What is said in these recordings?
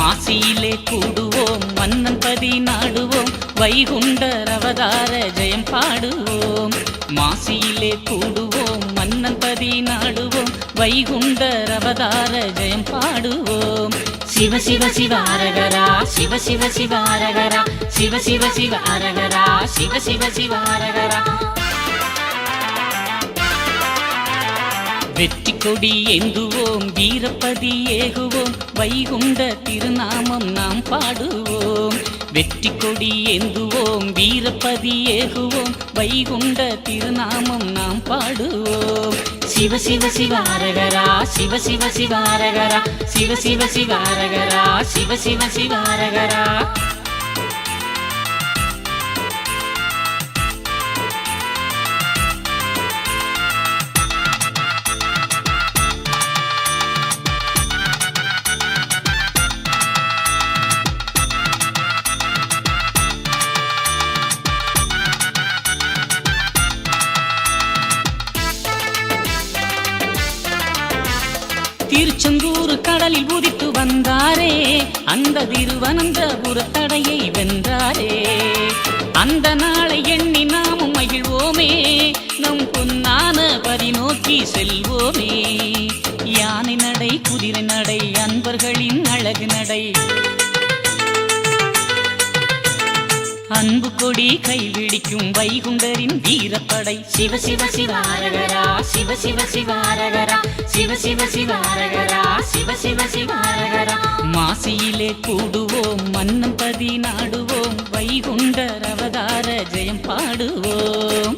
மாசியிலே கூடுவோம் மன்னன் பதி நாடுவோம் வைகுண்டர் அவதார ஜெயம் பாடுவோம். மாசியிலே கூடுவோம் மன்னன் பதி நாடுவோம் வைகுண்டர் அவதார ஜெயம் பாடுவோம். சிவ சிவ சிவ அரகரா சிவ சிவ சிவ அரகரா சிவ சிவ சிவ அரகரா சிவ சிவ சிவ அரகரா. வெற்றி கொடி ஏந்துவோம் வீரப்பதி ஏகுவோம் வைகுண்ட திருநாமம் நாம் பாடுவோம். வெற்றி கொடி ஏந்துவோம் வீரப்பதி ஏகுவோம் வைகுண்ட திருநாமம் நாம் பாடுவோம். சிவ சிவ சிவ அரகரா சிவ சிவ சிவ அரகரா சிவ சிவ சிவ அரகரா சிவ சிவ சிவ அரகரா. திருச்செந்தூர் கடலில் உதித்து வந்தாரே அந்த திருவனந்தபுர தடையை வென்றாரே. அந்த நாளை எண்ணி நாமும் மகிழ்வோமே நம் பொன்னான பதி நோக்கி செல்வோமே. யானை நடை குதிரை நடை அன்பர்களின் அழகு நடை அன்பு கொடி கைவிடிக்கும் வைகுண்டரின் வீரப்படை. சிவ சிவ சிவ அரகரா சிவ சிவ சிவ அரகரா சிவ சிவ சிவ அரகரா சிவ சிவ சிவ அரகரா. மாசியிலே கூடுவோம் மன்னன் பதி நாடுவோம் வைகுண்டர் அவதார ஜெயம் பாடுவோம்.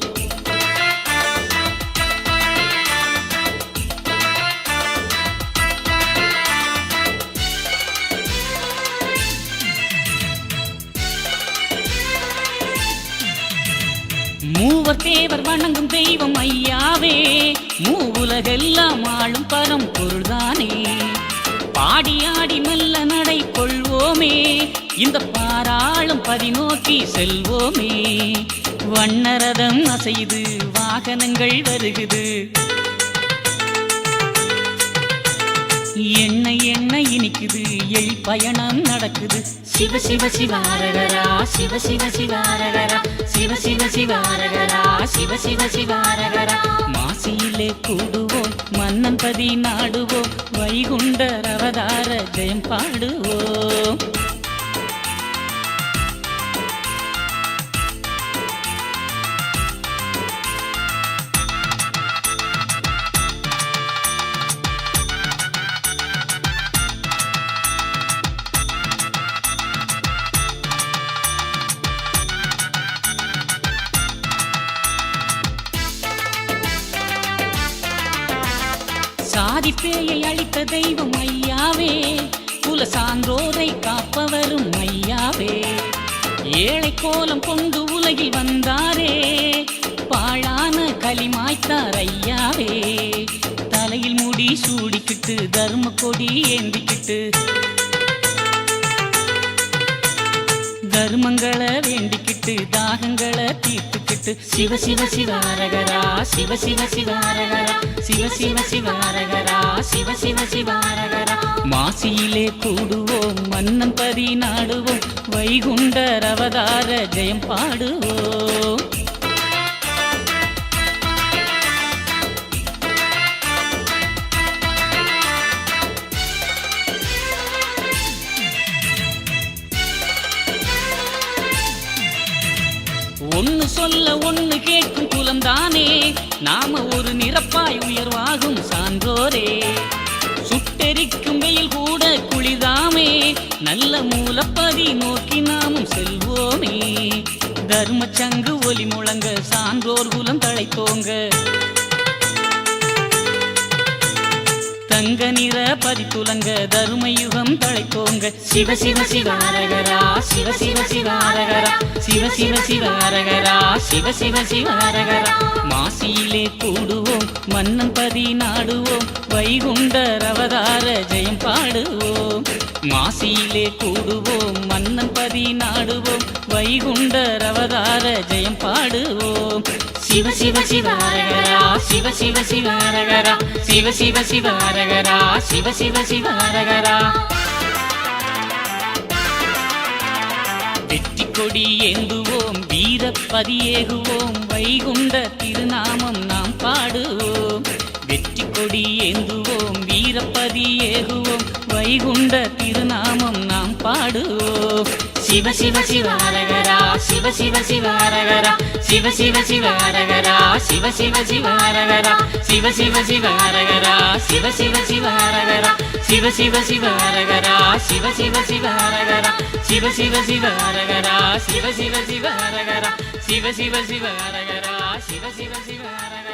மூவர் தேவர் வணங்கும் தெய்வம் ஐயாவே மூவுலகெல்லாம் ஆளும் பரம் பொருள்தானே. பாடி ஆடி மெல்ல நடை கொள்வோமே இந்த பாராளும் பதி நோக்கி செல்வோமே. வண்ணரதம் அசையுது வாகனங்கள் வருகுது எண்ண எண்ண இனிக்குது எள் பயணம் நடக்குது. சிவ சிவ சிவ அரகரா சிவ சிவ சிவ அரகரா சிவ சிவ சிவ அரகரா சிவ சிவ சிவ அரகரா. மாசியிலே கூடுவோம் மன்னன் பதி நாடுவோம் வைகுண்டர் அவதார ஜெயம் பாடுவோம். சாதிப்பேயை அளித்த தெய்வம் ஐயாவே குல சான்றோரை காப்பவரும் ஐயாவே. ஏழை கோலம் கொண்டு உலகில் வந்தாரே பாழான களிமாய்த்தார் ஐயாவே. தலையில் முடி சூடிக்கிட்டு தர்ம கொடி ஏந்திக்கிட்டு தர்மங்களை வேண்டிக்கிட்டு தாகங்களை தீர்த்துக்கிட்டு சிவ சிவ சிவ அரகரா சிவ சிவ சிவ அரகரா சிவ சிவ சிவ அரகரா சிவ சிவ சிவ அரகரா. மாசியிலே கூடுவோம் மன்னன் பதி நாடுவோம் வைகுண்டர் அவதார ஜெயம் பாடுவோம். ஒன்னு சொல்ல ஒன்னு கேட்கும் குலம்தானே நாம ஒரு நிரப்பாய் உயர்வாகும் சான்றோரே. சுட்டெரிக்கும் வெயில் கூட குளிதாமே நல்ல மூலப்பதி நோக்கி நாமும் செல்வோமே. தர்ம சங்கு ஒலி முழங்க சான்றோர் குலம் தழைத்தோங்க தங்க நிற பதித்துலங்க தருமயுகம் தழைத்தோங்க. சிவ சிவ சிவ அரகரா சிவ சிவ சிவ அரகரா சிவ சிவ சிவ அரகரா சிவ சிவ சிவ அரகரா. மாசியிலே கூடுவோம் மன்னன் பதி நாடுவோம் வைகுண்டர் அவதார ஜெயம் பாடுவோம். மாசியிலே கூடுவோம் மன்னன் பதி நாடுவோம் வைகுண்டர் அவதார ஜெயம் பாடுவோம். சிவ சிவ சிவ அரகரா சிவ சிவ சிவ அரகரா சிவ சிவ சிவ அரகரா சிவ சிவ சிவ அரகரா. வெற்றி கொடி ஏந்துவோம் வீரப்பதி ஏகுவோம் வைகுண்ட திருநாமம் நாம் பாடுவோம் வெற்றி கொடி ஏந்துவோம் வீரப்பதி ஏகுவோம் வைகுண்ட திருநாமம் நாம் பாடுவோம் சிவ சிவ சிவ ஹரஹரா சிவ சிவ சிவ ஹரஹரா சிவ சிவ சிவ ஹரஹரா சிவ சிவ சிவ ஹரஹரா சிவ சிவ சிவ ஹரஹரா சிவ சிவ சிவ ஹரஹரா சிவ சிவ சிவ ஹரஹரா சிவ சிவ சிவ ஹரஹரா சிவ சிவ சிவ ஹரஹரா சிவ சிவ சிவ ஹரஹரா சிவ சிவ சிவ ஹரஹரா சிவ சிவ சிவ ஹரஹரா